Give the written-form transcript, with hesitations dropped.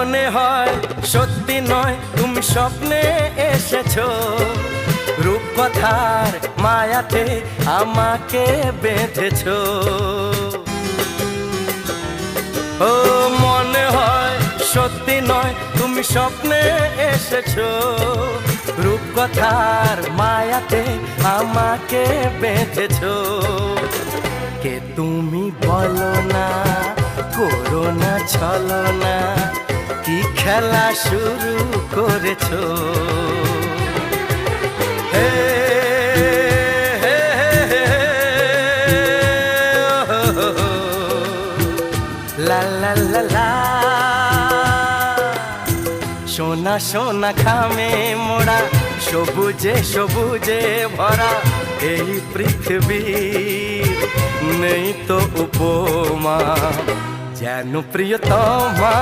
মনে হয় সত্যি নয় তুমি স্বপ্নে এসেছো, রূপকথার মায়াতে আমাকে বেঁধেছো। ও মনে হয় সত্যি নয় তুমি স্বপ্নে এসেছো, রূপকথার মায়াতে আমাকে বেঁধেছো। কে তুমি বলো না, করো না ছলনা, কি খেলা শুরু করেছো। হে হে হে লা লা লা লা, সোনা সোনা খামে মোড়া, সবুজে সবুজে ভরা এই পৃথিবী, নেই তো উপমা যেন প্রিয়তমা।